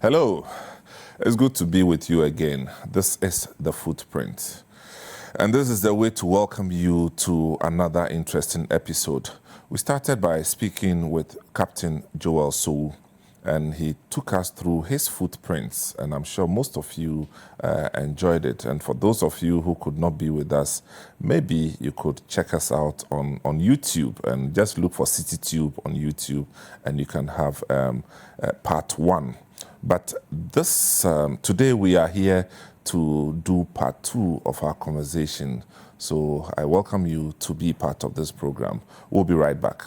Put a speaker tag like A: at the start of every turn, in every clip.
A: Hello, it's good to be with you again. This is The Footprint. And this is the way to welcome you to another interesting episode. We started by speaking with Captain Joel Sowu, and he took us through his footprints, and I'm sure most of you enjoyed it. And for those of you who could not be with us, maybe you could check us out on YouTube and just look for CityTube on YouTube, and you can have part one. But this today we are here to do part two of our conversation. So I welcome you to be part of this program. We'll be right back.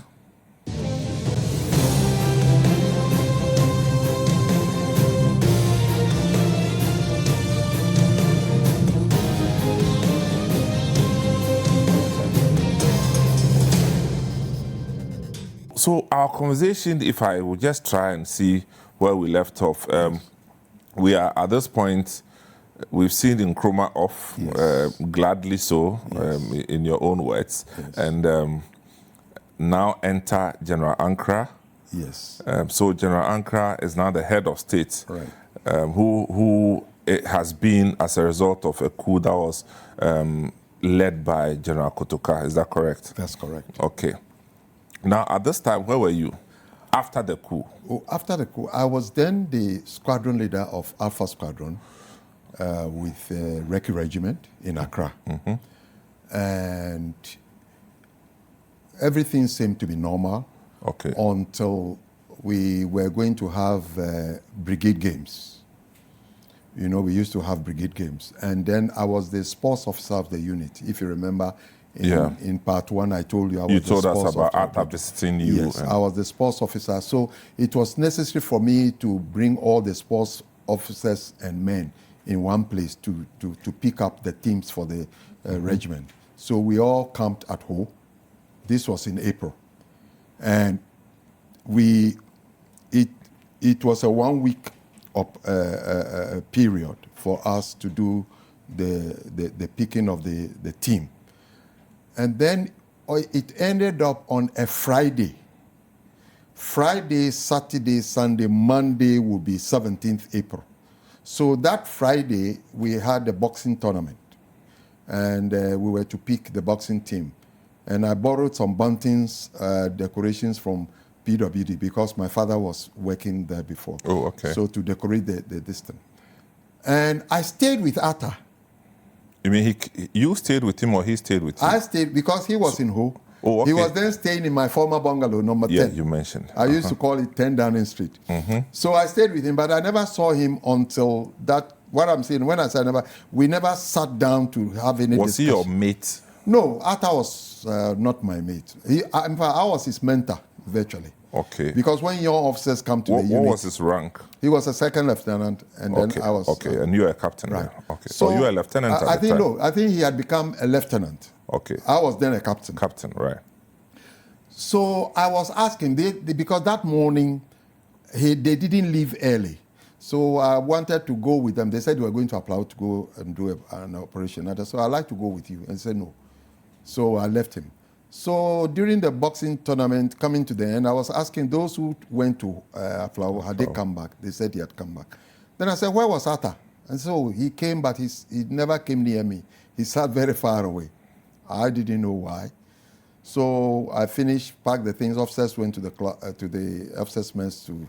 A: So our conversation, if I would just try and see where we left off, we are at this point, we've seen Nkrumah off,
B: Yes.
A: gladly so,
B: Yes.
A: In your own words,
B: Yes.
A: and now enter General Ankara.
B: Yes.
A: So General Ankara is now the head of state,
B: Right.
A: who it has been as a result of a coup that was led by General Kotoka. Is that correct?
B: That's correct.
A: Okay. Now, at this time, where were you? After the coup?
B: Oh, after the coup, I was then the squadron leader of Alpha Squadron with Recce Regiment in Accra. And everything seemed to be normal
A: Okay.
B: until we were going to have brigade games. You know, we used to have brigade games. And then I was the sports officer of the unit. If you remember, in part one, I told you I was
A: You
B: the
A: told us
B: sports
A: about
B: officer.
A: Atta visiting you.
B: Yes, I was the sports officer. So it was necessary for me to bring all the sports officers and men in one place to pick up the teams for the regiment. So we all camped at Ho. This was in April. And it was a 1 week period for us to do the picking of the team. And then it ended up on a Friday. Friday, Saturday, Sunday, Monday would be 17th April. So that Friday, we had a boxing tournament. And we were to pick the boxing team. And I borrowed some buntings, decorations from PWD because my father was working there before.
A: Oh, okay.
B: So to decorate the distance. And I stayed with Atta.
A: You mean you stayed with him or he stayed with you?
B: I stayed because he was in Ho.
A: Oh, okay.
B: He was then staying in my former bungalow, number 10.
A: Yeah, you mentioned.
B: I used to call it 10 Downing Street. So I stayed with him, but I never saw him until that. What I'm saying, when I said never, we never sat down to have any
A: Was he
B: discussion.
A: your mate?
B: No, Atta was not my mate. In fact, I was his mentor, virtually.
A: Okay.
B: Because when young officers come to the
A: What
B: unit,
A: was his rank?
B: he was a second lieutenant, and then
A: Okay.
B: I was...
A: Okay, and you were a captain.
B: Right.
A: There. Okay. So you were a lieutenant at
B: I
A: the
B: think
A: time?
B: no. I think he had become a lieutenant.
A: Okay.
B: I was then a captain.
A: Captain, right.
B: So I was asking, because that morning they didn't leave early. So I wanted to go with them. They said we were going to apply to go and do an operation. And I said, I'd like to go with you. And he said no. So I left him. So during the boxing tournament, coming to the end, I was asking those who went to Aflawo, had they come back? They said he had come back. Then I said, where was Atta? And so he came, but he never came near me. He sat very far away. I didn't know why. So I finished, packed the things. Officers went to the officers' mess to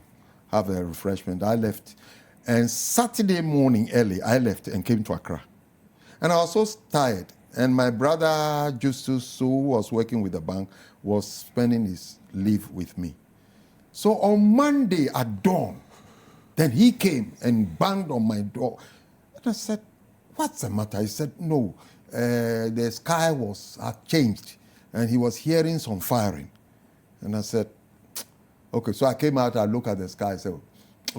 B: have a refreshment. I left. And Saturday morning early, I left and came to Accra. And I was so tired. And my brother, Justus, who was working with the bank, was spending his leave with me. So on Monday at dawn, then he came and banged on my door. And I said, what's the matter? He said, no, the sky had changed. And he was hearing some firing. And I said, okay. So I came out, I looked at the sky, I said,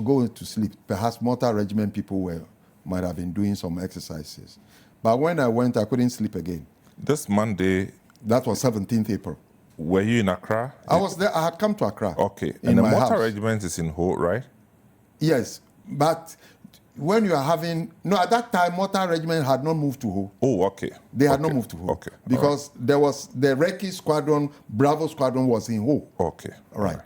B: go to sleep. Perhaps Mortar Regiment people might have been doing some exercises. But when I went, I couldn't sleep again.
A: This Monday...
B: That was 17th April.
A: Were you in Accra?
B: I was there. I had come to Accra.
A: Okay.
B: In
A: And the
B: my
A: Mortar
B: house.
A: Regiment is in Ho, right?
B: Yes, but when you are having... No, at that time, Mortar Regiment had not moved to Ho.
A: Oh, okay.
B: They had not moved to Ho.
A: Okay.
B: Because there was the Recce Squadron, Bravo Squadron was in Ho.
A: Okay.
B: Right.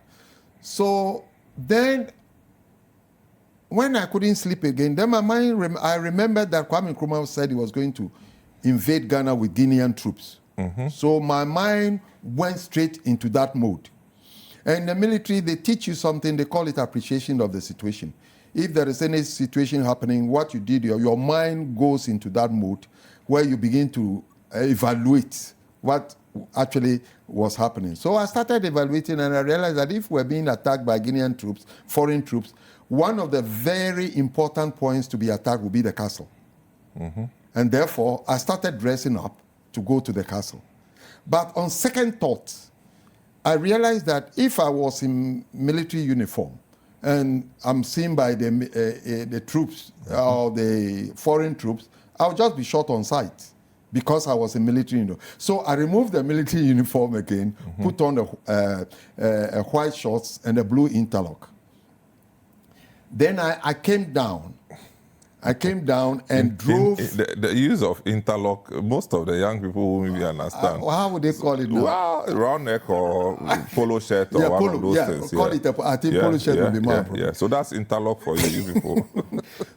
B: So then, when you are having... No, at that time, Mortar Regiment had not moved to Ho. They had not moved to Ho.
A: Okay.
B: Right. So then, when I couldn't sleep again, then my mind, I remembered that Kwame Nkrumah said he was going to invade Ghana with Guinean troops. So my mind went straight into that mode. And in the military, they teach you something, they call it appreciation of the situation. If there is any situation happening, what you did, your mind goes into that mode where you begin to evaluate what actually was happening. So I started evaluating, and I realized that if we're being attacked by Guinean troops, foreign troops, one of the very important points to be attacked would be the castle. And therefore, I started dressing up to go to the castle. But on second thought, I realized that if I was in military uniform and I'm seen by the troops or the foreign troops, I would just be shot on sight because I was in military uniform. So I removed the military uniform again, put on a white shorts and a blue interlock. Then I came down. And drove.
A: The use of interlock, most of the young people won't even understand.
B: How would they call it now?
A: Well, round neck or polo shirt or one of those things.
B: Call it I think polo shirt would be more appropriate.
A: Yeah, so that's interlock for you people.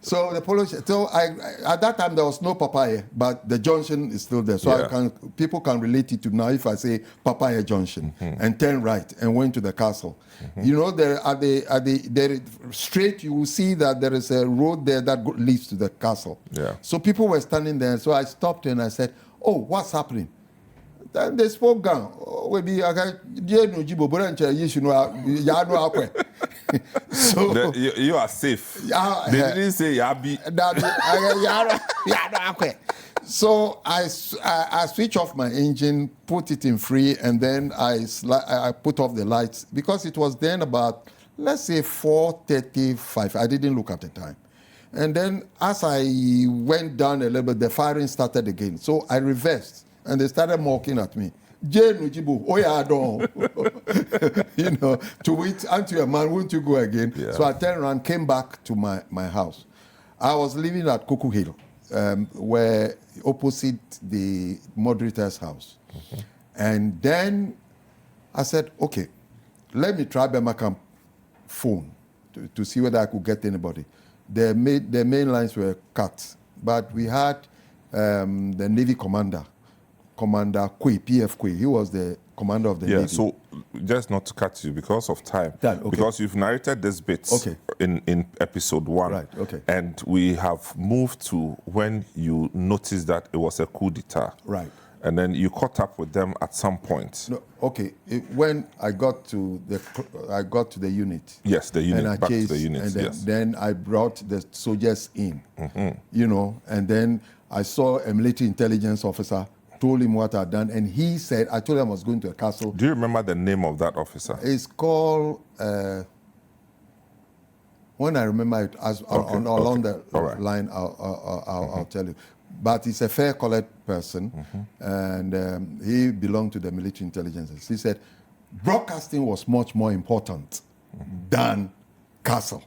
B: So the polo shirt. So at that time there was no papaya, but the junction is still there. So people can relate it to now if I say Papaya Junction and turn right and went to the castle. You know, there straight you will see that there is a road there that leads to the castle.
A: Yeah.
B: So people were standing there. So I stopped and I said, "Oh, what's happening?" Then they spoke down. So
A: you are safe. They didn't say Yabi.
B: So I switch off my engine, put it in free, and then I put off the lights because it was then about, let's say, 4:35. I didn't look at the time. And then as I went down a little bit, the firing started again. So I reversed, and they started mocking at me. You know, to which, unto a man, won't you go again?
A: Yeah.
B: So I turned around, came back to my house. I was living at Kuku Hill, where opposite the moderator's house. And then I said, okay, let me try Bemakam phone to see whether I could get anybody. The main lines were cut, but we had the Navy commander Kwe, PF Kwe. He was the commander of the Navy.
A: So just not to cut you because of time,
B: okay.
A: Because you've narrated this bit in episode 1.
B: Right, okay.
A: And we have moved to when you noticed that it was a coup d'etat.
B: Right.
A: And then you caught up with them at some point.
B: No, okay. When I got to the unit.
A: Yes, the unit.
B: And I
A: back
B: chased,
A: to the unit.
B: and
A: Yes.
B: then I brought the soldiers in. You know, and then I saw a military intelligence officer, told him what I'd done, and he said, I told him I was going to a castle.
A: Do you remember the name of that officer?
B: It's called, when I remember it, along the line, I'll tell you. But he's a fair-colored person, and he belonged to the military intelligence. He said, broadcasting was much more important than castle.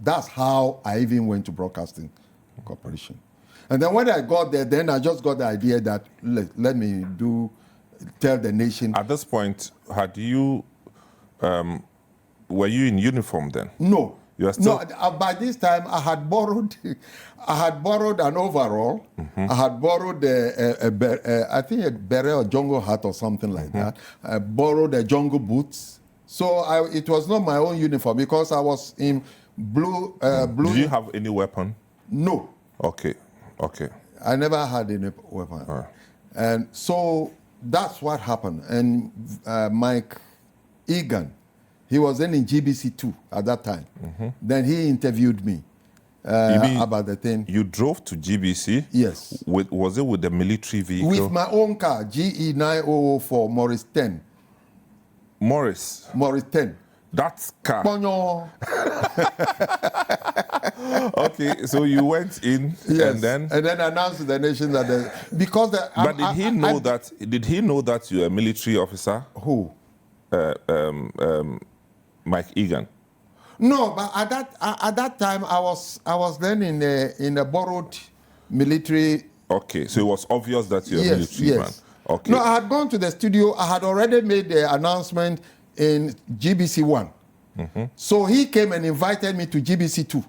B: That's how I even went to Broadcasting Corporation. And then when I got there, then I just got the idea that let me tell the nation.
A: At this point, had you, were you in uniform then?
B: No.
A: You are still...
B: No, by this time I had borrowed an overall. I had borrowed I think a beret or jungle hat or something like that. I borrowed a jungle boots. So it was not my own uniform because I was in blue.
A: Did you have any weapon?
B: No.
A: Okay.
B: I never had any weapon. And so that's what happened. And Mike Egan, he was then in GBC2 at that time. Then he interviewed me about the thing.
A: You drove to GBC?
B: Yes.
A: Was it with the military vehicle?
B: With my own car, GE 9004 Morris 10.
A: Morris
B: 10.
A: That's car.
B: Bonyo.
A: Okay, so you went in,
B: yes.
A: and then
B: announced to the nation that
A: But did he know that you're a military officer?
B: Who?
A: Mike Egan.
B: No, but at that time I was then in a borrowed military.
A: Okay, so it was obvious that you're a military man. Okay.
B: No, I had gone to the studio. I had already made the announcement in GBC 1. So he came and invited me to GBC 2.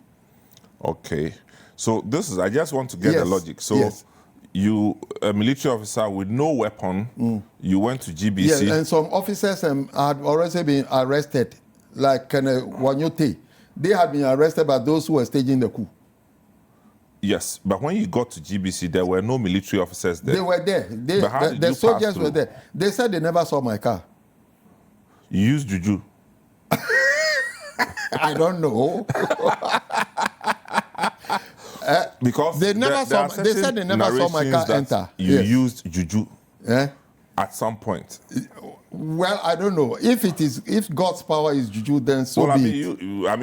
A: Okay. So this is, I just want to get the
B: Yes,
A: logic. So
B: yes.
A: you, a military officer with no weapon, you went to GBC.
B: Yes, and some officers had already been arrested, like Wanyote. They had been arrested by those who were staging the coup.
A: Yes, but when you got to GBC, there were no military officers there.
B: They were there.
A: But how did
B: The
A: you pass
B: soldiers were
A: through?
B: there. They said they never saw my car.
A: You used juju.
B: I don't know.
A: Because
B: They never
A: there
B: saw.
A: are
B: They said they
A: certain
B: never saw my car
A: narrations that
B: enter.
A: You
B: Yes.
A: used juju
B: Eh?
A: at some point.
B: Well, I don't know. If God's power is juju, then so
A: Well, I
B: be
A: mean,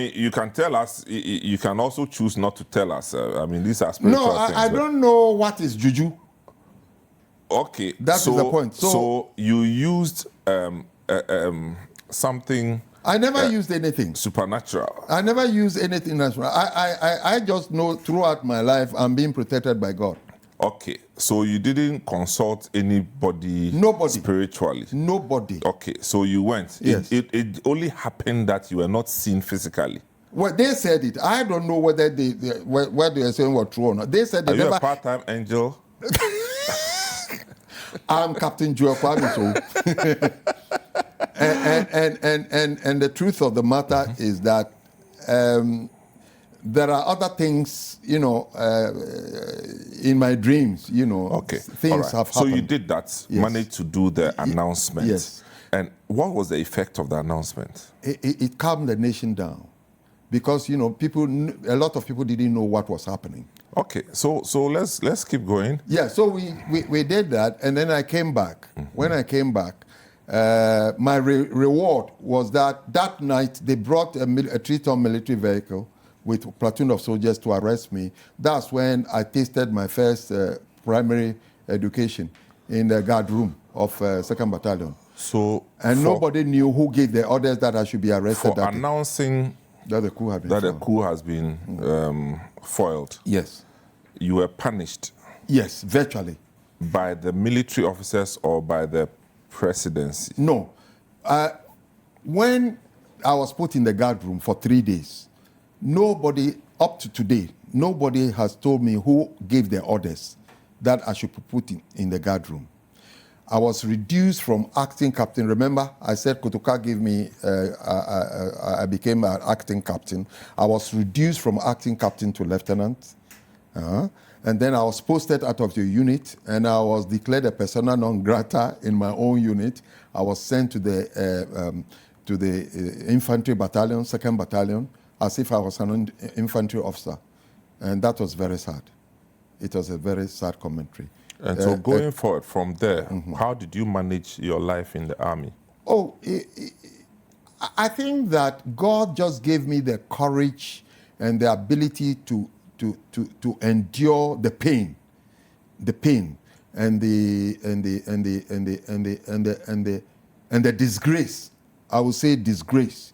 B: it.
A: you can tell us. You can also choose not to tell us. I mean, these are spiritual
B: No,
A: things.
B: I
A: but-
B: don't know what is juju.
A: Okay,
B: That is the point.
A: So you used something
B: I never used anything.
A: supernatural.
B: I never used anything natural. I just know throughout my life I'm being protected by God.
A: Okay, so you didn't consult anybody
B: Nobody.
A: spiritually.
B: Nobody.
A: Okay, so you went.
B: Yes.
A: It only happened that you were not seen physically.
B: Well, they said it. I don't know whether what they are saying was true or not. They said they
A: Are you
B: never.
A: a part-time angel?
B: I'm Captain Joel Kwame Sowu. and the truth of the matter is that there are other things, in my dreams,
A: Okay.
B: things
A: All right.
B: have happened.
A: So you did that, managed to do the announcement.
B: yes.
A: And what was the effect of the announcement?
B: It calmed the nation down because, a lot of people didn't know what was happening.
A: Okay, so let's keep going.
B: Yeah, so we did that, and then I came back. When I came back, my reward was that night they brought a 3-ton military vehicle with a platoon of soldiers to arrest me. That's when I tasted my first primary education in the guard room of 2nd Battalion.
A: So
B: And nobody knew who gave the orders that I should be arrested
A: for
B: that day.
A: announcing
B: That the coup had been
A: that the
B: foiled.
A: coup has been foiled,
B: Yes.
A: you were punished
B: Yes, virtually.
A: by the military officers or by the presidency.
B: No. When I was put in the guard room for 3 days, nobody, up to today, nobody has told me who gave the orders that I should be put in the guard room. I was reduced from acting captain. Remember, I said Kotoka gave me, I became an acting captain. I was reduced from acting captain to lieutenant. And then I was posted out of the unit, and I was declared a persona non grata in my own unit. I was sent to the infantry battalion, 2nd Battalion, as if I was an infantry officer. And that was very sad. It was a very sad commentary.
A: And so going forward from there, how did you manage your life in the army?
B: Oh, I think that God just gave me the courage and the ability to endure the pain and the disgrace. I would say disgrace,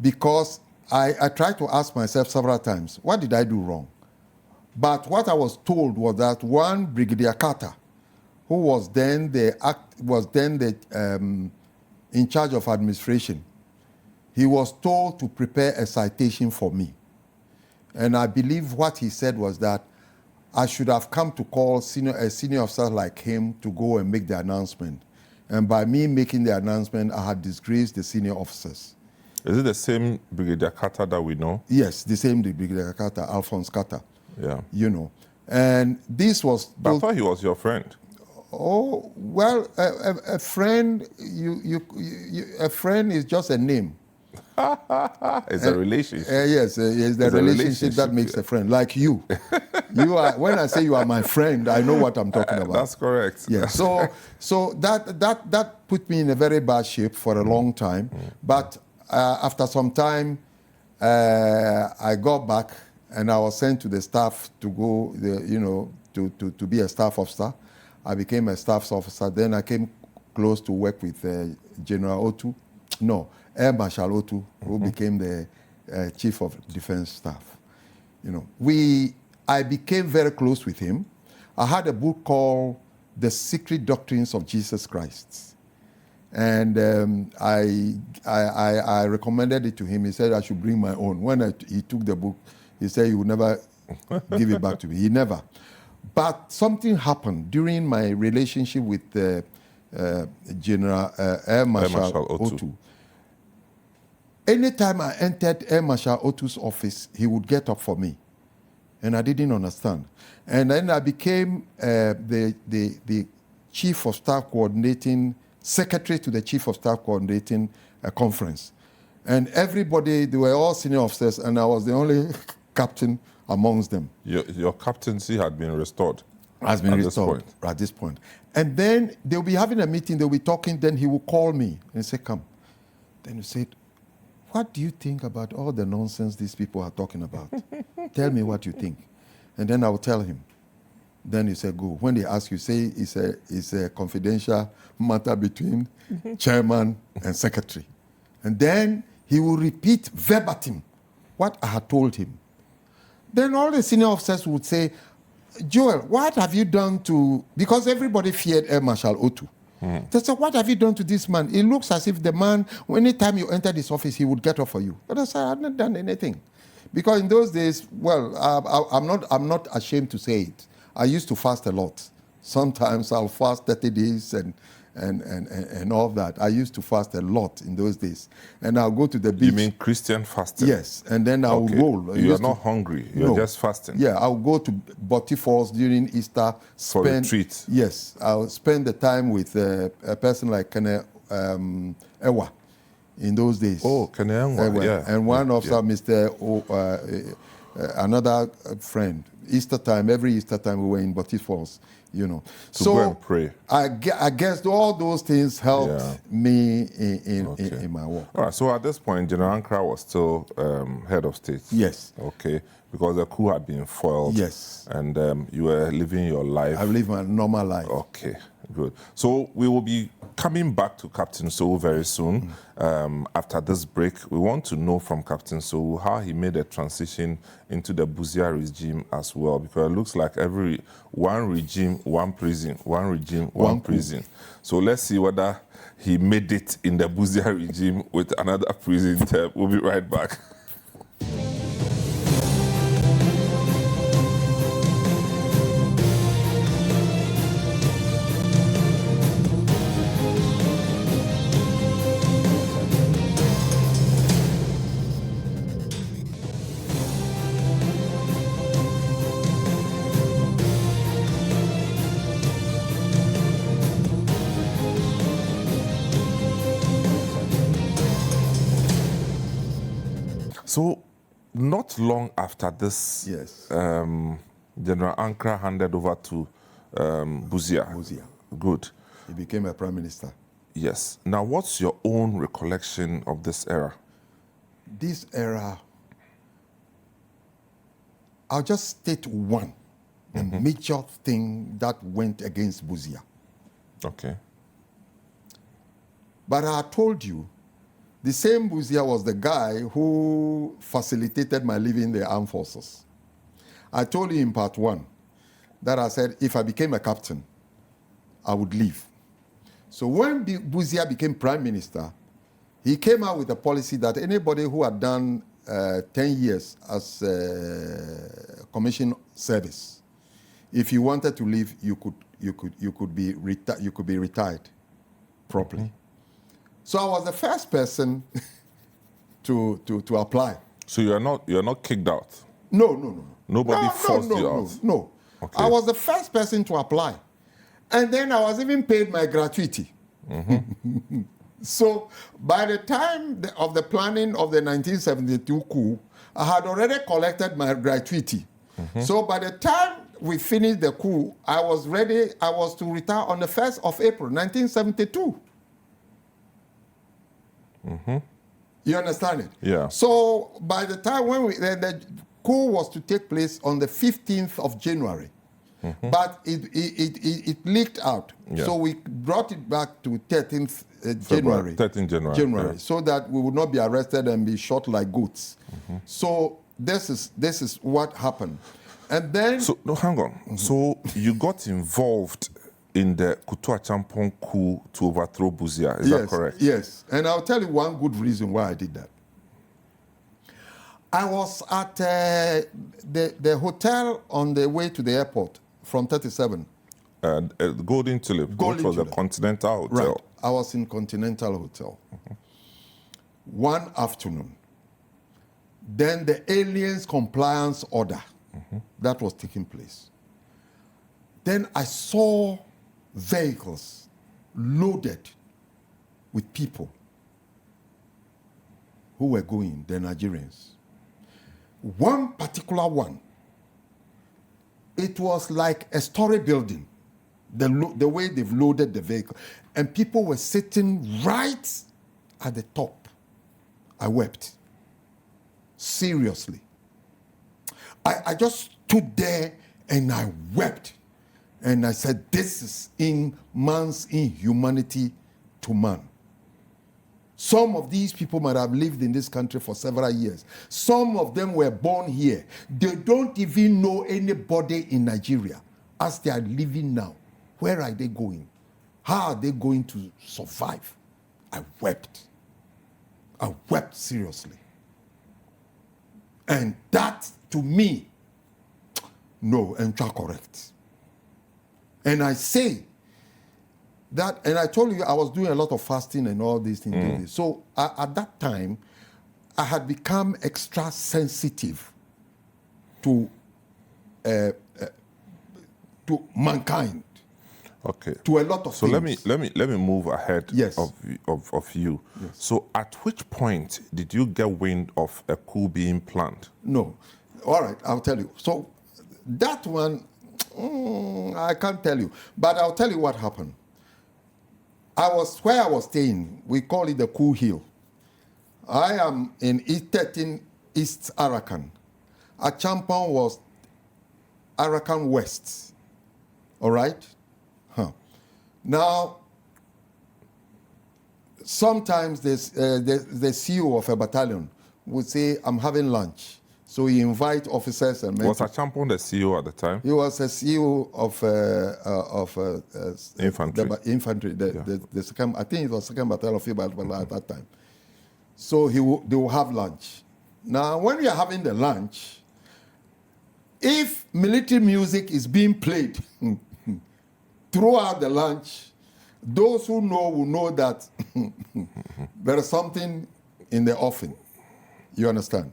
B: because I tried to ask myself several times, what did I do wrong? But what I was told was that one Brigadier Carter, who was then in charge of administration, he was told to prepare a citation for me. And I believe what he said was that I should have come to call a senior officer like him to go and make the announcement. And by me making the announcement, I had disgraced the senior officers.
A: Is it the same Brigadier Carter that we know?
B: Yes, the same Brigadier Carter, Alphonse Carter.
A: Yeah.
B: And this was...
A: But I thought he was your friend.
B: Oh, well, a friend, a friend is just a name.
A: It's a relationship.
B: Yes, it's the relationship that makes a friend. Like you. You are. When I say you are my friend, I know what I'm talking about.
A: That's correct.
B: Yeah. So that put me in a very bad shape for a long time. But after some time, I got back and I was sent to the staff to go, to be a staff officer. I became a staff officer. Then I came close to work with General Otu. No, Air Marshal Otu, who became the Chief of Defense Staff. I became very close with him. I had a book called The Secret Doctrines of Jesus Christ. And I recommended it to him. He said I should bring my own. When he took the book, He said he would never give it back to me. He never. But something happened during my relationship with General Air Marshal Otu. Anytime I entered Air Marshal Otu's office, he would get up for me. And I didn't understand. And then I became the Chief of Staff coordinating, secretary to the Chief of Staff coordinating conference. And everybody, they were all senior officers, and I was the only captain amongst them.
A: Your captaincy had been restored.
B: Has been restored at this point. And then they'll be having a meeting, they'll be talking, then he will call me and say, come. Then he said, what do you think about all the nonsense these people are talking about? Tell me what you think. And then I will tell him. Then he said, go. When they ask you, say it's a confidential matter between chairman and secretary. And then he will repeat verbatim what I had told him. Then all the senior officers would say, Joel, what have you done to... Because everybody feared Air Marshal Otu. They said, what have you done to this man? It looks as if the man, anytime you entered his office, he would get up for you. But I said, I hadn't done anything. Because in those days, well, I'm not ashamed to say it. I used to fast a lot. Sometimes I'll fast 30 days and all that. I used to fast a lot in those days. And I'll go to the beach.
A: You mean Christian fasting?
B: Yes. And then I'll roll.
A: You are not hungry. You're just fasting.
B: Yeah, I'll go to Boti Falls during Easter.
A: For retreat.
B: Yes. I'll spend the time with a person like Kene Ewa in those days.
A: Oh, Kene Ewa, yeah.
B: And one officer, Mr. Another friend. Easter time, every Easter time we were in Boti Falls, you know.
A: To go and pray.
B: I guess all those things helped me in my work.
A: All right, so at this point, General Ankara was still head of state?
B: Yes.
A: Okay, because the coup had been foiled.
B: Yes.
A: And you were living your life.
B: I live my normal life.
A: Okay, good. So we will be coming back to Captain Sowu very soon. After this break, we want to know from Captain Sowu how he made a transition into the Buzia regime as well, because it looks like one regime, one prison, one regime, one prison. So let's see whether he made it in the Buzia regime with another prison term. We'll be right back. So, not long after this, General Ankara handed over to Buzia.
B: Buzia.
A: Good.
B: He became a prime minister.
A: Yes. Now, what's your own recollection of this era?
B: This era, I'll just state one, the major thing that went against Buzia.
A: Okay.
B: But I told you, the same Buzia was the guy who facilitated my leaving the armed forces. I told you in part one that I said if I became a captain, I would leave. So when Buzia became prime minister, he came out with a policy that anybody who had done 10 years as commission service, if you wanted to leave, you could be retired properly. So I was the first person to apply.
A: So you're not kicked out?
B: No.
A: Nobody forced you out?
B: No. Okay. I was the first person to apply. And then I was even paid my gratuity. So by the time of the planning of the 1972 coup, I had already collected my gratuity. So by the time we finished the coup, I was ready. I was to retire on the 1st of April, 1972. You understand it?
A: Yeah.
B: So by the time when the coup was to take place on the 15th of January, but it leaked out. Yeah. So we brought it back to 13th January.
A: 13th January.
B: So that we would not be arrested and be shot like goats. So this is what happened. And then...
A: So, no, hang on. So you got involved in the Kutua Champon coup to overthrow Buzia. Is that correct?
B: Yes. And I'll tell you one good reason why I did that. I was at the hotel on the way to the airport from 37.
A: Golden Tulip, which was
B: Tulip.
A: a Continental Hotel.
B: Right. I was in Continental Hotel. One afternoon. Then the aliens compliance order that was taking place. Then I saw vehicles loaded with people who were going, the Nigerians. One particular one, it was like a story building, the way they've loaded the vehicle. And people were sitting right at the top. I wept. Seriously. I just stood there and I wept. And I said, this is in man's inhumanity to man. Some of these people might have lived in this country for several years. Some of them were born here. They don't even know anybody in Nigeria as they are living now. Where are they going? How are they going to survive? I wept. I wept seriously. And that, to me, no, and correct. And I say that, and I told you I was doing a lot of fasting and all these things. So at that time, I had become extra sensitive to mankind.
A: Okay.
B: To a lot of
A: so
B: things.
A: let me move ahead
B: Yes.
A: of you.
B: Yes.
A: So at which point did you get wind of a coup being planned?
B: No. All right, I'll tell you. So that one, I can't tell you. But I'll tell you what happened. Where I was staying, we call it the Cool Hill. I am in 13 East Arakan. Achampon was Arakan West. All right? Now, sometimes the CEO of a battalion would say, I'm having lunch. So he invite officers and men.
A: Was Achampon the CEO at the time?
B: He was a CEO of
A: Infantry.
B: The infantry. The second, I think it was second battalion of Field at that time. So they will have lunch. Now, when we are having the lunch, if military music is being played throughout the lunch, those who know will know that there is something in the offing. You understand?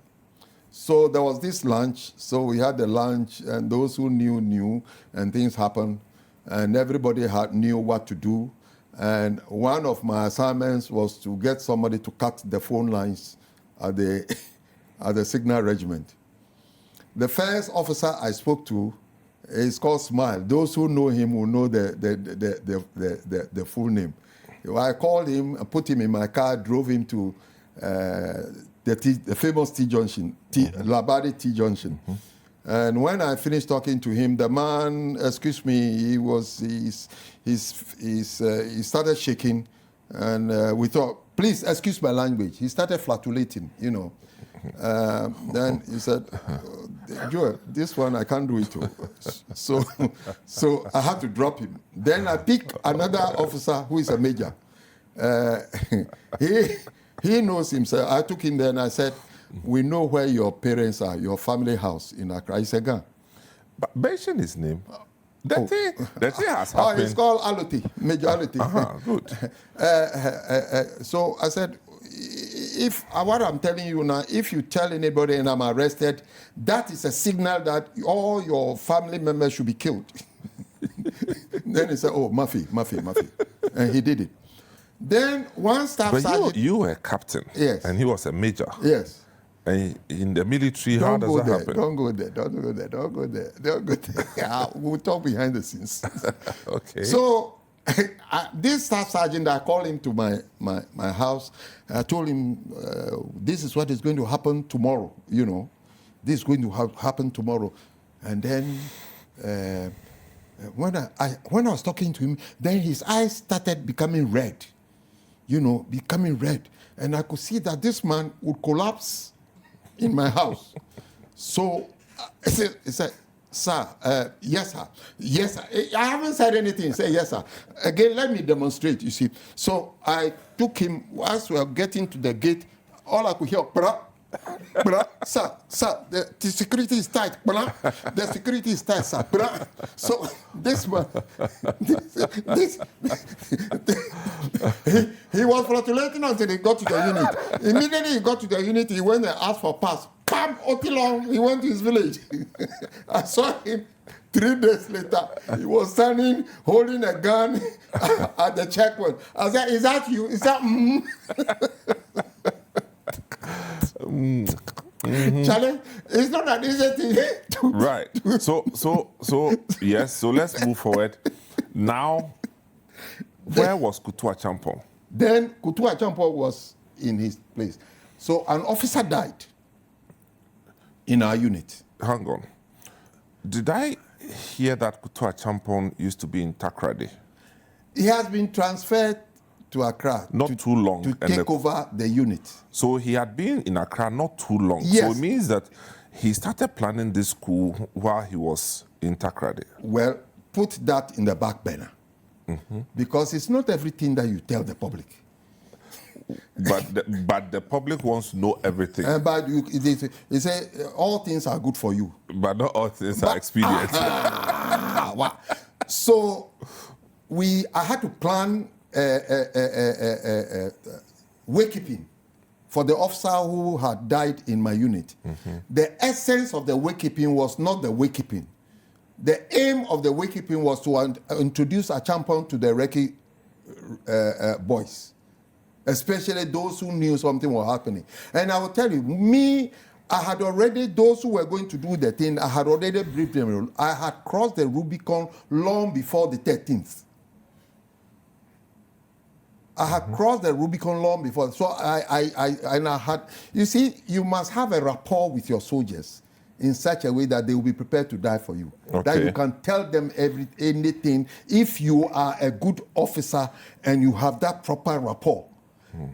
B: So there was this lunch. So we had the lunch, and those who knew, and things happened, and everybody knew what to do. And one of my assignments was to get somebody to cut the phone lines at the signal regiment. The first officer I spoke to is called Smile. Those who know him will know the full name. I called him, put him in my car, drove him to the famous T Junction, Labadi T Junction. And when I finished talking to him, the man, excuse me, he started shaking, and we thought, please excuse my language. He started flatulating, you know. Then he said, Joel, this one I can't do it too. So I had to drop him. Then I picked another officer who is a major. He knows himself. I took him there and I said, we know where your parents are, your family house in Accra. He said, "Gan."
A: But mention his name. That thing has
B: Oh,
A: happened.
B: it's called Aloti, Major Aloti.
A: Good.
B: So I said, if what I'm telling you now, if you tell anybody and I'm arrested, that is a signal that all your family members should be killed. Then he said, oh, Murphy. And he did it. Then one staff
A: But
B: sergeant...
A: you were a captain.
B: Yes.
A: And he was a major.
B: Yes.
A: And in the military, how does that happen?
B: Don't go there. We'll talk behind the scenes.
A: Okay.
B: So this staff sergeant, I called him to my house. I told him, this is what is going to happen tomorrow, you know. This is going to happen tomorrow. And then when I was talking to him, then his eyes started becoming red, And I could see that this man would collapse in my house. So I said, sir, yes, sir. Yes, sir. I haven't said anything. Say, yes, sir. Again, let me demonstrate, you see. So I took him, as we were getting to the gate, all I could hear, Bruh, sir, the security is tight. Bruh. The security is tight, sir. Bruh. So this man, he was fluctuating until he got to the unit. Immediately he got to the unit, he went and asked for pass. Bam, Otilong, he went to his village. I saw him 3 days later. He was standing, holding a gun at the checkpoint. I said, is that you? Is that Charlie, it's not an easy thing to
A: Right. So yes. So let's move forward. Now, where was Kutu Achampong?
B: Then Kutu Achampong was in his place. So an officer died in our unit.
A: Hang on. Did I hear that Kutu Achampong used to be in Takrady?
B: He has been transferred to Accra
A: Not too long.
B: to take over the unit.
A: So he had been in Accra not too long.
B: Yes.
A: So it means that he started planning this coup while he was in Takrady.
B: Well, put that in the back burner. Because it's not everything that you tell the public.
A: But the public wants to know everything.
B: But they say all things are good for you.
A: But not all things are expedient.
B: Wow. So I had to plan wakekeeping for the officer who had died in my unit. The essence of the wakekeeping was not the wakekeeping. The aim of the wakekeeping was to introduce Achampong to the Recce boys, especially those who knew something was happening. And I will tell you, I had already, those who were going to do the thing, I had already briefed them. I had crossed the Rubicon long before the 13th. I had crossed the Rubicon long before. So I had, you see, you must have a rapport with your soldiers in such a way that they will be prepared to die for you.
A: Okay.
B: That you can tell them anything if you are a good officer and you have that proper rapport.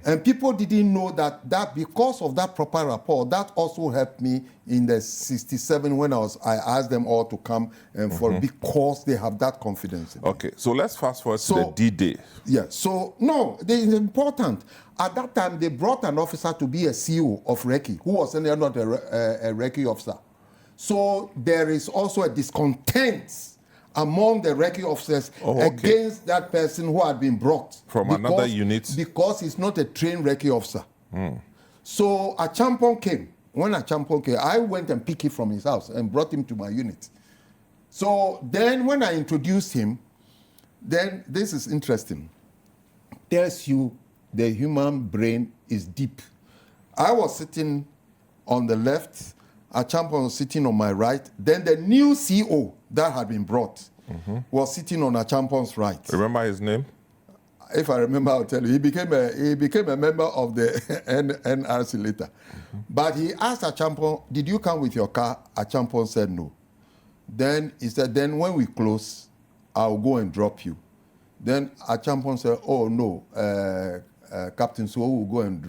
B: And people didn't know that because of that proper rapport, that also helped me in the 67 when I asked them all to come and because they have that confidence in me.
A: Okay, so let's fast forward to the D-Day.
B: Yeah, so no, it is important. At that time, they brought an officer to be a CEO of Recce, who was not a Recce officer. So there is also a discontent among the Recce officers against that person who had been brought.
A: From another unit?
B: Because he's not a trained Recce officer. So Achampong came. When Achampong came, I went and picked him from his house and brought him to my unit. So then when I introduced him, then this is interesting. Tells you the human brain is deep. I was sitting on the left, Achampong was sitting on my right. Then the new CO that had been brought was sitting on Achampong's right.
A: Remember his name?
B: If I remember, I'll tell you. He became a member of the NRC later. But he asked Achampong, did you come with your car? Achampong said no. Then he said, then when we close, I'll go and drop you. Then Achampong said, oh no, Captain Sowu will go and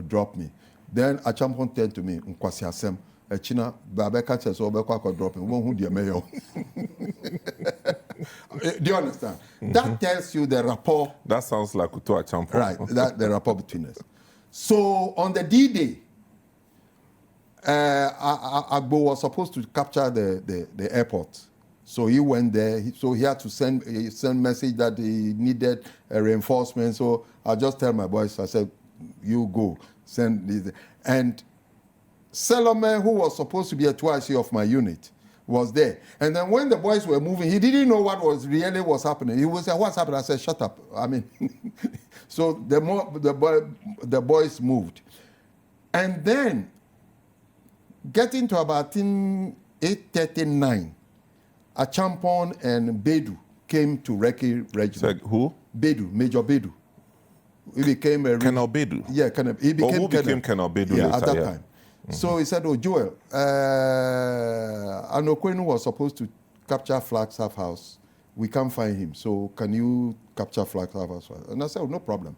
B: drop me. Then Achampong turned to me, Nkwasi Asem, China, Babeka says, oh, Beka drop him. Who do you mayor? Do you understand? That tells you the rapport.
A: That sounds like Kutu Achampong.
B: Right, that the rapport between us. So on the D-Day, Agbo was supposed to capture the airport. So he went there. So he had to send message that he needed a reinforcement. So I just tell my boys, I said, you go, send this. And Salome, who was supposed to be a 2IC of my unit, was there. And then when the boys were moving, he didn't know what was happening. He was like, what's happening? I said, shut up. I mean, so the boys moved. And then, getting to about 8:39, Achampong and Bedu came to Recce Regiment.
A: So, who?
B: Bedu, Major Bedu. He became a...
A: Colonel Bedu?
B: Yeah, he became
A: who became Colonel Bedu later?
B: At that time. So he said, oh, Joel, Anokwenu was supposed to capture Flagstaff House. We can't find him, so can you capture Flagstaff House? And I said, oh, no problem.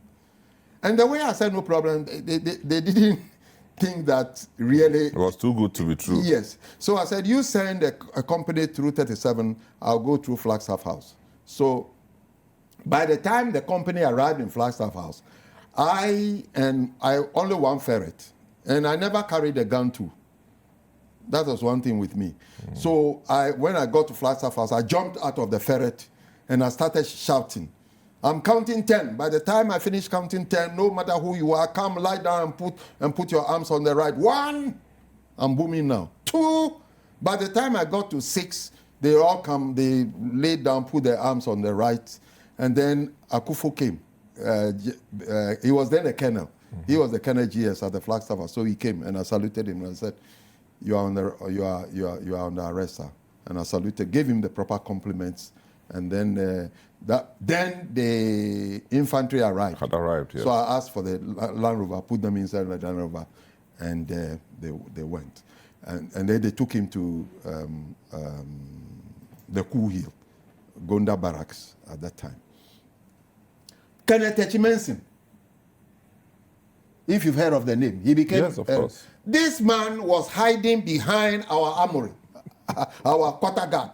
B: And the way I said no problem, they didn't think that really...
A: It was too good to be true.
B: Yes. So I said, you send a company through 37, I'll go through Flagstaff House. So by the time the company arrived in Flagstaff House, I only one ferret. And I never carried a gun too. That was one thing with me. So when I got to Flagstaff House, I jumped out of the ferret and I started shouting. I'm counting 10. By the time I finish counting 10, no matter who you are, come lie down and put your arms on the right. 1, I'm booming now. 2, by the time I got to 6, they all come, they laid down, put their arms on the right, and then Akufo came. He was then a colonel. He was the colonel GS at the Flagstaff House. So he came and I saluted him and I said, you are under arrest, sir. And I saluted, gave him the proper compliments, and then the infantry arrived.
A: Had arrived, yes.
B: So I asked for the Land Rover, put them inside the Land Rover, and they went. And then they took him to the Cool Hill, Gonda Barracks at that time. Kenneth Echimensin, if you've heard of the name, he became...
A: Yes, of course.
B: This man was hiding behind our armory, our quarter guard.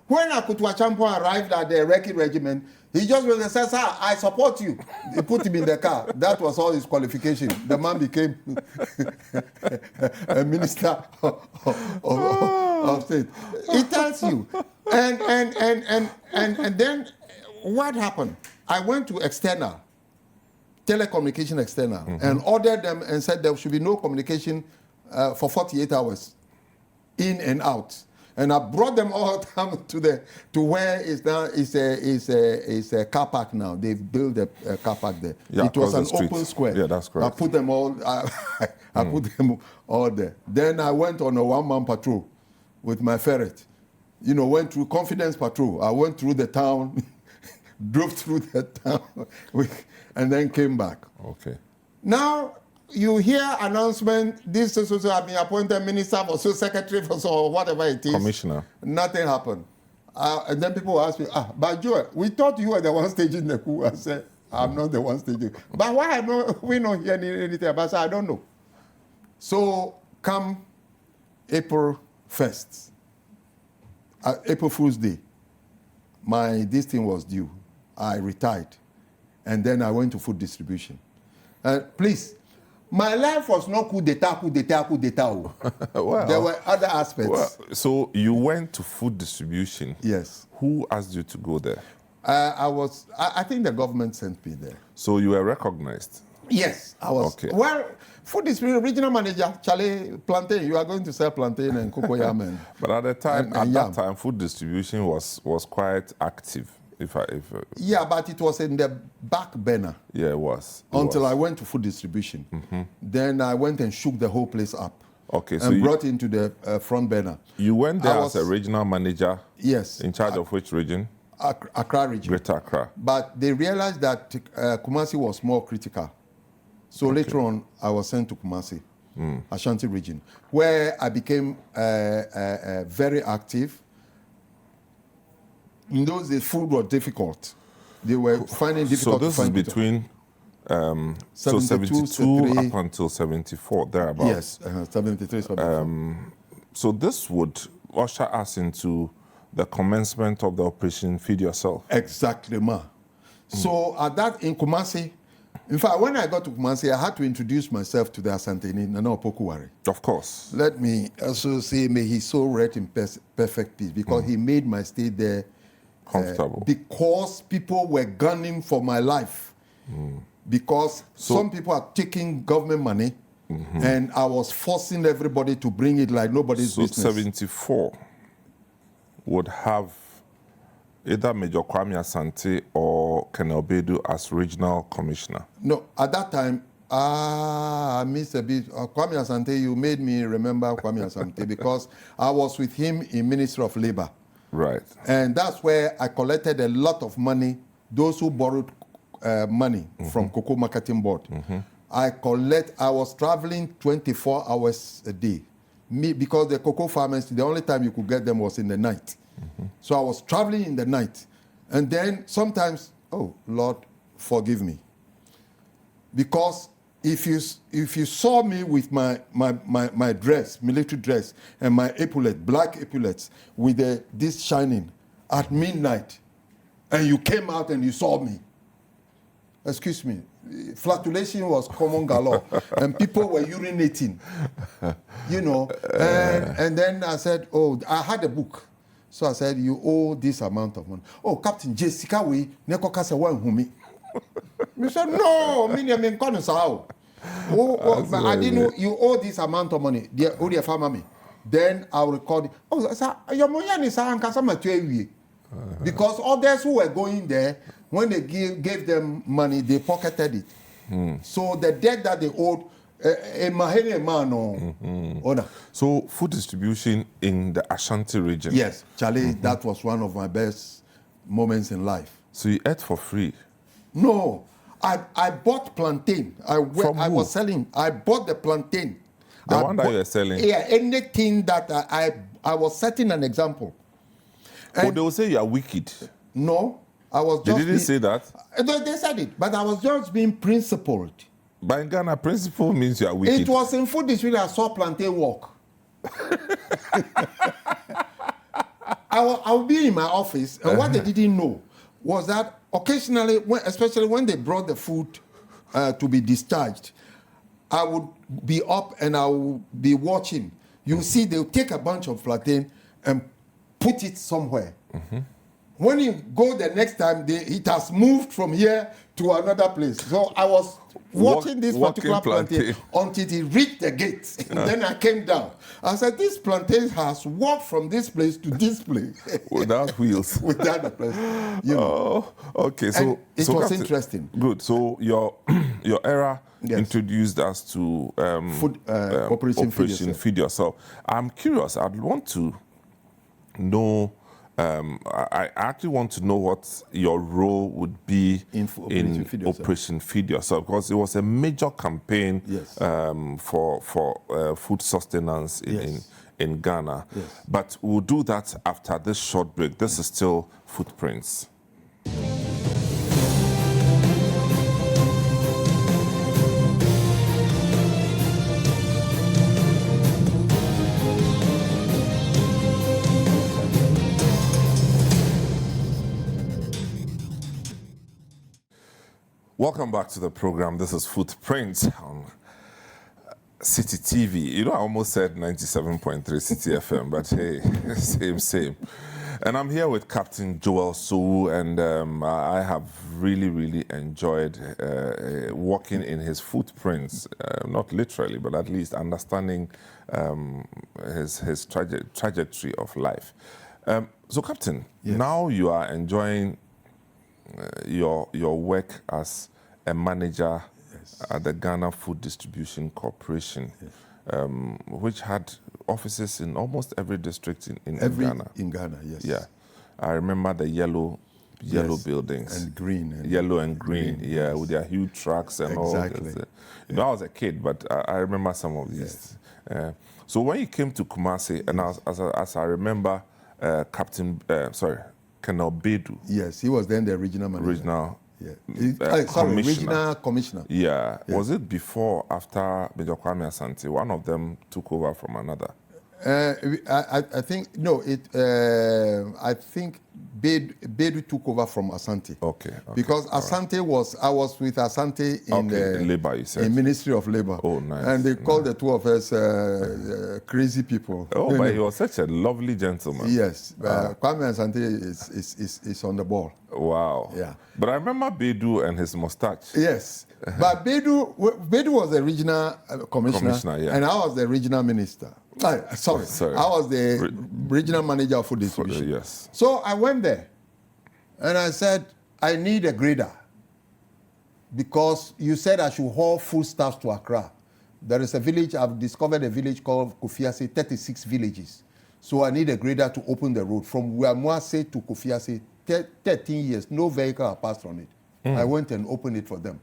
B: When Akutu Achampo arrived at the Reki regiment, he just went and said, sir, I support you. They put him in the car. That was all his qualification. The man became a minister of state. It tells you. And then what happened? I went to external, telecommunication external, and ordered them and said there should be no communication for 48 hours, in and out. And I brought them all down to where is now is a car park now. They've built a car park there.
A: Yeah,
B: it was an
A: street.
B: open square.
A: Yeah, that's correct.
B: I put them all. I put them all there. Then I went on a one-man patrol with my ferret. You know, went through confidence patrol. I went through the town, drove through the town, and then came back.
A: Okay.
B: Now you hear announcement, this so have been appointed minister for so secretary for so whatever it is.
A: Commissioner.
B: Nothing happened. And then people ask me, but Joe, we thought you were the one staging the coup. I said, I'm not the one staging. But why we not hear anything about it? I don't know. So come April 1st, April Fool's Day, this thing was due. I retired. And then I went to food distribution. Please, my life was not coup d'etat.
A: Well,
B: there were other aspects.
A: Well, so you went to food distribution.
B: Yes.
A: Who asked you to go there?
B: I think the government sent me there.
A: So you were recognized?
B: Yes, I was.
A: Okay.
B: Well, food distribution regional manager, Charlie Plantain, you are going to sell plantain and cocoyam.
A: But at the time,
B: and
A: that time, food distribution was quite active.
B: Yeah, but it was in the back burner.
A: Yeah, it was.
B: Until I went to food distribution. Then I went and shook the whole place up.
A: Okay, so
B: and brought into the front burner.
A: You went there as a regional manager?
B: Yes.
A: In charge of which region?
B: Accra region.
A: Greater Accra.
B: But they realized that Kumasi was more critical. So later on, I was sent to Kumasi, Ashanti region, where I became very active. In those days, food was difficult. They were finding it difficult to find.
A: So this is between 72 up until 74, thereabouts.
B: Yes, 73, 74.
A: So this would usher us into the commencement of the Operation Feed Yourself.
B: Exactly, ma. So at that in Kumasi, in fact, when I got to Kumasi, I had to introduce myself to the Asanteni, Nana Opokuwari.
A: Of course.
B: Let me also say, may he so rest in perfect peace, because he made my stay there
A: comfortable.
B: Because people were gunning for my life. Because some people are taking government money, and I was forcing everybody to bring it like nobody's business.
A: So 74 would have either Major Kwame Asante or Colonel Bedu as regional commissioner.
B: No, at that time, I missed a bit. Kwame Asante, you made me remember Kwame Asante because I was with him in Ministry of Labor.
A: Right.
B: And that's where I collected a lot of money, those who borrowed money from Cocoa Marketing Board. I was traveling 24 hours a day. Because the cocoa farmers, the only time you could get them was in the night. So I was traveling in the night. And then sometimes, oh, Lord, forgive me. Because if you saw me with my dress, military dress, and my epaulette, black epaulets, with this shining at midnight, and you came out and you saw me, excuse me, flatulation was common galore, and people were urinating, you know. And then I said, oh, I had a book. So I said, you owe this amount of money. Oh, Captain Jessica, we neko kase one humi. We said, no, me calling sao. I didn't know you owe this amount of money. Dear family. Then I'll record it. Oh, sir, your money is because others who were going there, when they gave them money, they pocketed it. So the debt that they owed,
A: So food distribution in the Ashanti region.
B: Yes, Charlie, that was one of my best moments in life.
A: So you ate for free?
B: No, I bought plantain. I was selling. I bought the plantain.
A: The one that you were selling?
B: Yeah, anything that I was setting an example.
A: And they will say you are wicked.
B: No, I was just...
A: They didn't say that?
B: They said it, but I was just being principled.
A: But in Ghana, principle means you are wicked.
B: It was in food distribution I saw plantain walk. I would be in my office, and what they didn't know was that occasionally, especially when they brought the food to be discharged, I would be up and I would be watching. You see, they'll take a bunch of plantain and put it somewhere. When you go the next time, it has moved from here to another place. So I was watching this particular plantain until it reached the gate. And then I came down. I said, this plantain has walked from this place to this place.
A: Without wheels.
B: Without the place. You know.
A: Oh, okay. So
B: it was interesting.
A: Good. So your era introduced us to
B: food Operation
A: Feed Yourself. I'm curious. I'd want to know. I actually want to know what your role would be in Operation Feed Yourself, because it was a major campaign for food sustenance in Ghana.
B: Yes.
A: But we'll do that after this short break. This is still Footprints. Welcome back to the program. This is Footprints on City TV. You know, I almost said 97.3 City FM, but hey, same. And I'm here with Captain Joel Sowu, and I have really enjoyed walking in his footprints, not literally, but at least understanding his trajectory of life. So, Captain, now you are enjoying your work as a manager at the Ghana Food Distribution Corporation, which had offices in almost every district in Ghana.
B: In Ghana, yes.
A: Yeah, I remember the yellow buildings
B: and green,
A: yellow and green, with their huge trucks and all.
B: Exactly.
A: You know, I was a kid, but I remember some of these. So when you came to Kumasi, and as I remember, Colonel Bedu.
B: Yes, he was then the regional manager. Regional commissioner.
A: Yeah. Was it before or after Major Kwame Asante? One of them took over from another.
B: I think no. I think Bedu took over from Asante.
A: Okay.
B: Because Asante I was with Asante in
A: Labor, you said.
B: In Ministry of Labor.
A: Oh, nice.
B: And they called the two of us crazy people.
A: Oh, but he was such a lovely gentleman.
B: Yes. Kwame Asante is on the ball.
A: Wow.
B: Yeah.
A: But I remember Bedu and his mustache.
B: Yes. But Bedu was the regional commissioner, and I was the regional minister. Sorry. I was the regional manager of food distribution.
A: Yes.
B: So I went there, and I said, I need a grader, because you said I should haul foodstuffs to Accra. There is a village, I've discovered a village called Kofiase, 36 villages. So I need a grader to open the road from Wamwase to Kofiase, 13 years, no vehicle had passed on it. I went and opened it for them.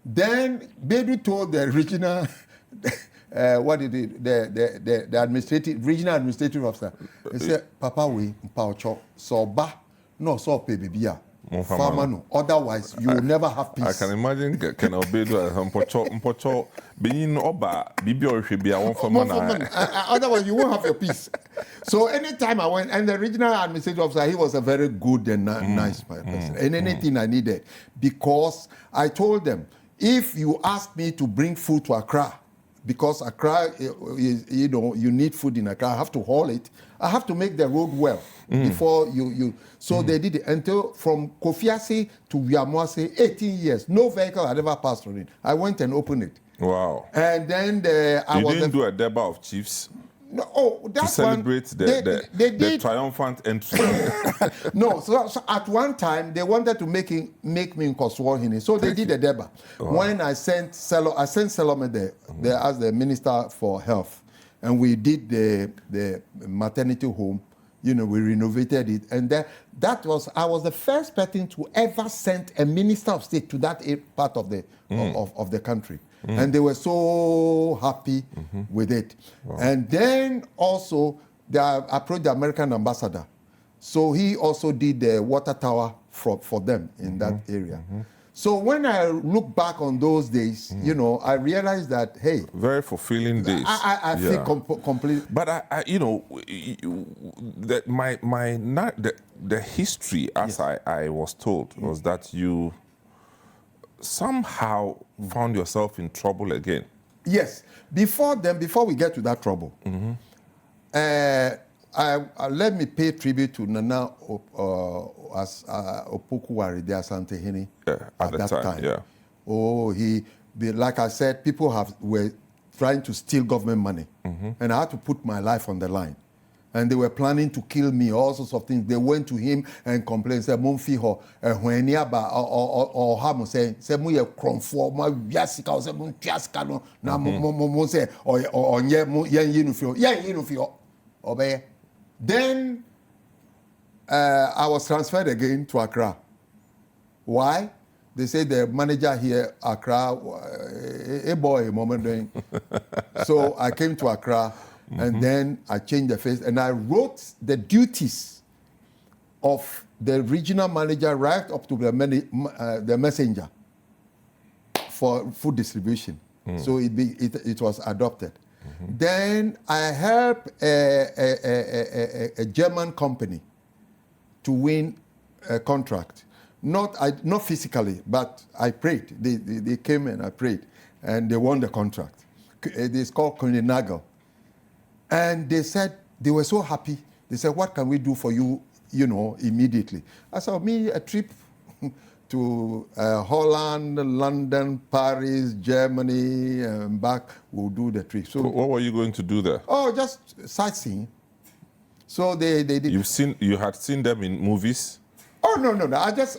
B: Then Bedu told the regional, the regional administrative officer, he said, Papa, we paucho so ba no so pe bibia. Famano. Otherwise, you will never have peace.
A: I can imagine can obey mpocho being oba bibi or should be a one for
B: Otherwise, you won't have your peace. So anytime I went, and the regional administrative officer, he was a very good and nice person. And anything I needed, because I told them, if you ask me to bring food to Accra, because Accra, you need food in Accra, I have to haul it. I have to make the road well before you. So they did it until from Kofiase to Wiamoase, 18 years. No vehicle had ever passed through it. I went and opened it.
A: Wow.
B: And then
A: you didn't do a Deba of Chiefs?
B: No, that
A: to celebrate the triumphant entry.
B: No, so at one time they wanted to make me in Koswahini, so they did a deba. Wow. When I sent Salome there as the Minister for Health, and we did the maternity home. We renovated it, and I was the first person to ever send a Minister of State to that part of the country. And they were so happy with it. Wow. And then also, they approached the American ambassador. So he also did the water tower for them in that area. So when I look back on those days, I realized that, hey.
A: Very fulfilling days.
B: I feel completely.
A: But the history, as I was told, was that you somehow found yourself in trouble again.
B: Yes. Before we get to that trouble, let me pay tribute to Nana Opoku Waride Asantehene at that time. Yeah. Oh, like I said, people were trying to steal government money, and I had to put my life on the line. And they were planning to kill me, all sorts of things. They went to him and complained, said, Monfiho, when or Hamo saying, Semuya Cronfor, my Yasika, or Piasca, no, Mose, or Yenufio, obey. Then I was transferred again to Accra. Why? They say the manager here, Accra, a boy, a moment doing. So I came to Accra. And then I changed the face, and I wrote the duties of the regional manager right up to the messenger for food distribution. So it was adopted. Then I helped a German company to win a contract. Not physically, but I prayed. They came and I prayed, and they won the contract. It's called Kulinagel. And they said, they were so happy. They said, what can we do for you, immediately? I said, a trip to Holland, London, Paris, Germany, and back, we'll do the trip. So
A: what were you going to do there?
B: Oh, just sightseeing. So they did.
A: You had seen them in movies?
B: Oh, no.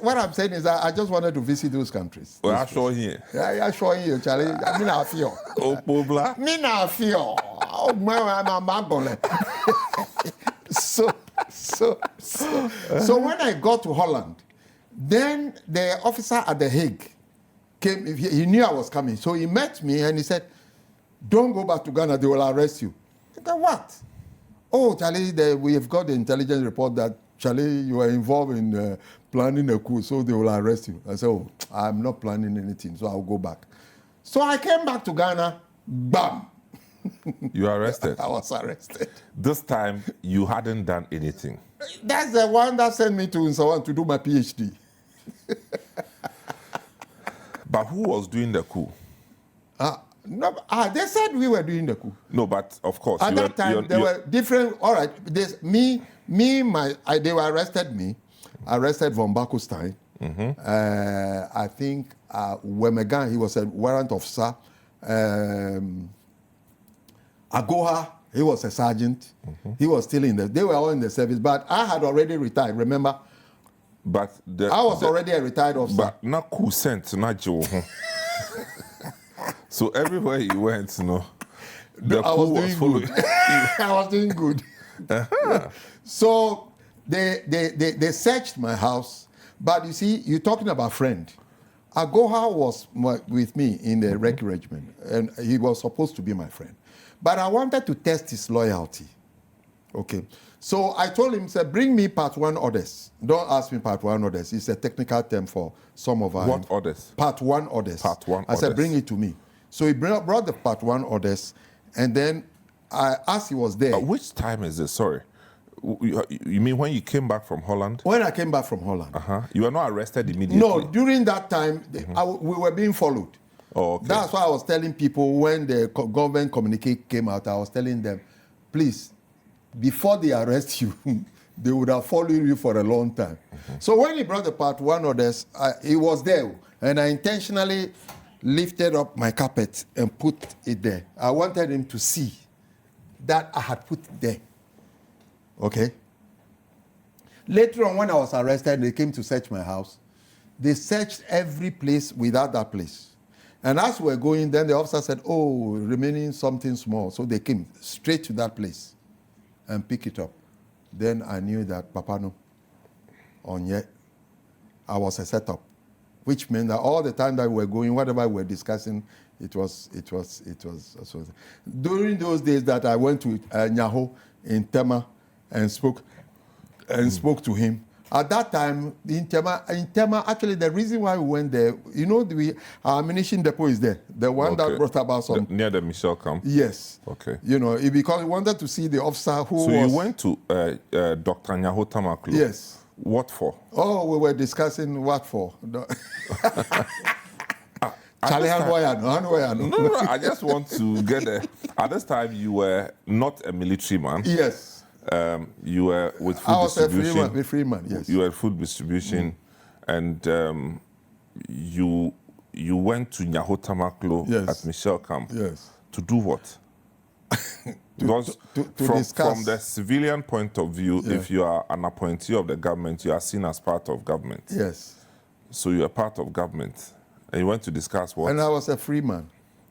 B: What I'm saying is that I just wanted to visit those countries.
A: Well, I show here.
B: Yeah, I show you, Charlie. I mean, I feel.
A: Oh, Pobla.
B: Me I feel. Oh, man, I'm a So when I got to Holland, then the officer at The Hague came. He knew I was coming, so he met me and he said, "Don't go back to Ghana. They will arrest you." I said, "What?" "Oh, Charlie, we have got the intelligence report that Charlie, you are involved in planning a coup, so they will arrest you." I said, "Oh, I'm not planning anything, so I'll go back." So I came back to Ghana. Bam.
A: You were arrested?
B: I was arrested.
A: This time, you hadn't done anything.
B: That's the one that sent me to Sowu to do my PhD.
A: But who was doing the coup?
B: They said we were doing the coup.
A: No, but of course.
B: At that time, there were different. All right, they were arrested me. Arrested von Bakustein. I think Wemegan, he was a warrant officer. Agoha, he was a sergeant. He was still they were all in the service, but I had already retired, remember?
A: But
B: I was already a retired officer.
A: But not coup sent, not Joe. So everywhere he went, the
B: I
A: coup
B: was doing good. I was doing good. So they searched my house, but you see, you're talking about friend. Agoha was with me in the rec regiment, and he was supposed to be my friend. But I wanted to test his loyalty. Okay. So I told him, said, bring me part one orders. Don't ask me part one orders. It's a technical term for some of our...
A: What orders?
B: Part one orders.
A: Part one
B: I said,
A: orders.
B: bring it to me. So he brought the part one orders, and then as he was there...
A: Which time is this? Sorry. You mean when you came back from Holland?
B: When I came back from Holland.
A: You were not arrested immediately?
B: No, during that time, we were being followed.
A: Oh, okay.
B: That's why I was telling people when the government communique came out, I was telling them, please, before they arrest you, they would have followed you for a long time. So when he brought the part one orders, he was there, and I intentionally lifted up my carpet and put it there. I wanted him to see that I had put it there. Okay? Later on, when I was arrested, they came to search my house. They searched every place without that place. And as we were going, then the officer said, oh, remaining something small. So they came straight to that place and picked it up. Then I knew that Papa no, on yet, I was a setup, which meant that all the time that we were going, whatever we were discussing, it was. During those days that I went to Nyaho in Tema and spoke to him. At that time, in Tema, actually, the reason why we went there, you know, our ammunition depot is there. The one that brought about some...
A: near the Michel camp?
B: Yes.
A: Okay.
B: You know, because we wanted to see the officer who was...
A: So you went to Dr. Nyaho Tamaklo?
B: Yes.
A: What for?
B: Oh, we were discussing what for. Charlie,
A: No, I just want to get there. At this time, you were not a military man.
B: Yes.
A: You were with food
B: I was
A: distribution.
B: a free man, yes.
A: You were food distribution, and you went to Nyaho Tamaklo at Michel camp.
B: Yes.
A: To do what? Because
B: discuss.
A: from the civilian point of view, if you are an appointee of the government, you are seen as part of government.
B: Yes.
A: So you are part of government, and you went to discuss what?
B: And I was a free man.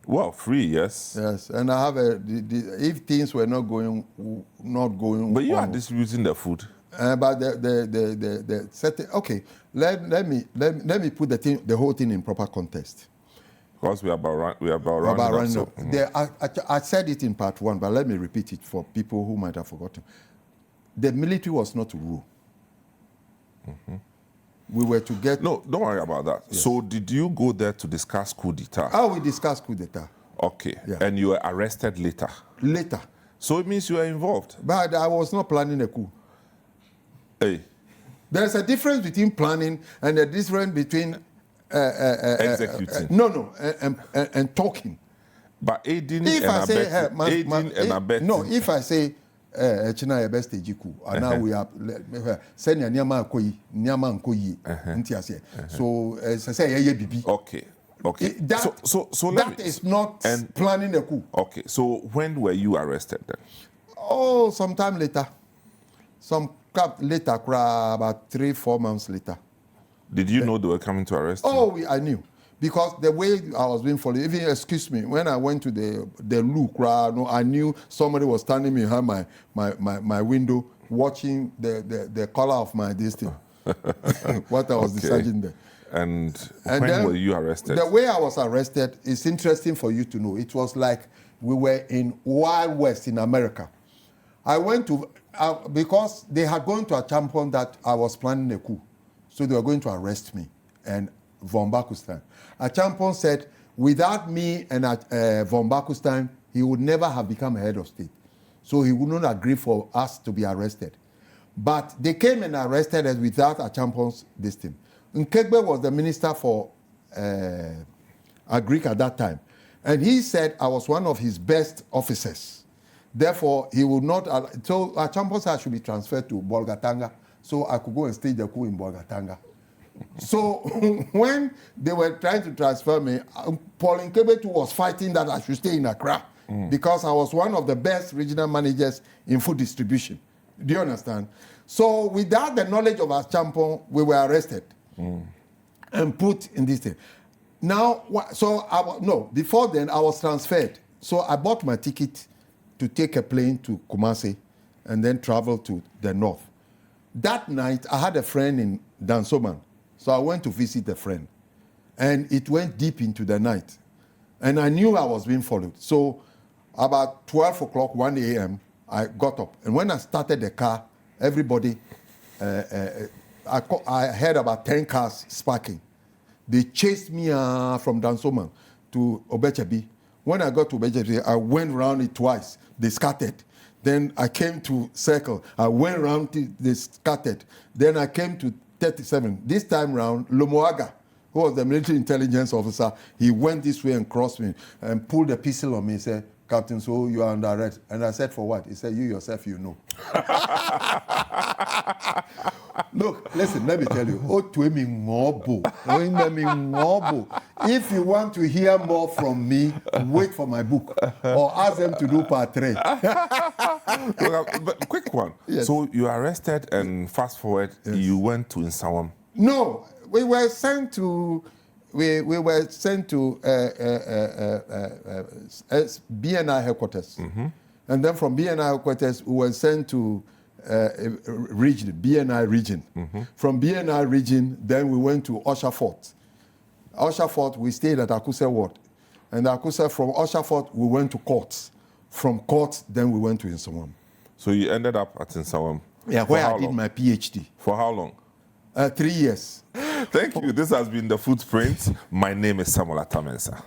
A: Well, free, yes.
B: Yes, and I have if things were not going
A: But you
B: on,
A: are distributing the food.
B: But the setting. Okay, let me put the whole thing in proper context.
A: Because we are about rounding up. So,
B: I said it in part one, but let me repeat it for people who might have forgotten. The military was not to rule. We were to get...
A: No, don't worry about that. Yes. So did you go there to discuss coup d'etat?
B: Oh, we discussed coup d'etat.
A: Okay.
B: Yeah.
A: And you were arrested later?
B: Later.
A: So it means you were involved?
B: But I was not planning a coup.
A: Hey.
B: There's a difference between planning and a difference between...
A: executing.
B: And talking.
A: But aiding
B: if
A: and
B: I say,
A: abetting. And abetting.
B: No, if I say, China best stage coup, and now we are send Nyama Nkoyi, so say bibi.
A: Okay. Okay.
B: That is not planning a coup.
A: Okay. So when were you arrested then?
B: Oh, sometime later. About 3-4 months later.
A: Did you know they were coming to arrest you?
B: Oh, I knew. Because the way I was being followed, even, excuse me, when I went to the look, I knew somebody was standing behind my window watching the color of my destiny. What I was deciding there.
A: And when were you arrested?
B: The way I was arrested is interesting for you to know. It was like we were in Wild West in America. I went to, because they had gone to a champion that I was planning a coup. So they were going to arrest me and Von Bakustan. A champion said, without me and Von Bakustan, he would never have become head of state. So he would not agree for us to be arrested. But they came and arrested us without a champion's this thing. Nkegbe was the minister for Agric at that time. And he said I was one of his best officers. Therefore, he would not... So a champion said I should be transferred to Bolgatanga so I could go and stage the coup in Bolgatanga. So when they were trying to transfer me, Paul Nkebe was fighting that I should stay in Accra because I was one of the best regional managers in food distribution. Do you understand? So without the knowledge of our champion, we were arrested and put in this thing. Now, before then, I was transferred. So I bought my ticket to take a plane to Kumasi and then travel to the north. That night, I had a friend in Dansoman. So I went to visit a friend. And it went deep into the night. And I knew I was being followed. So about 12 o'clock, 1 a.m., I got up. And when I started the car, everybody, I heard about 10 cars sparking. They chased me from Dansoman to Obechebi. When I got to Obechebi, I went around it twice. They scattered. Then I came to Circle. I went around it, they scattered. Then I came to 37. This time round, Lomoaga, who was the military intelligence officer, he went this way and crossed me and pulled a pistol on me and said, Captain Sowu, you are under arrest. And I said, for what? He said, you yourself, you know. Look, listen, let me tell you. If you want to hear more from me, wait for my book or ask them to do part 3.
A: But quick one.
B: Yes.
A: So you are arrested and fast forward, you went to Nsawam.
B: No, we were sent to BNI headquarters. And then from BNI headquarters, we were sent to region, BNI region. From BNI region, then we went to Usher Fort. Usher Fort, we stayed at Akuse Ward. And from Usher Fort, we went to courts. From courts, then we went to Nsawam.
A: So you ended up at Nsawam.
B: Yeah, where I did my PhD.
A: For how long?
B: 3 years.
A: Thank you. This has been The Footprint. My name is Samuel Atamensa.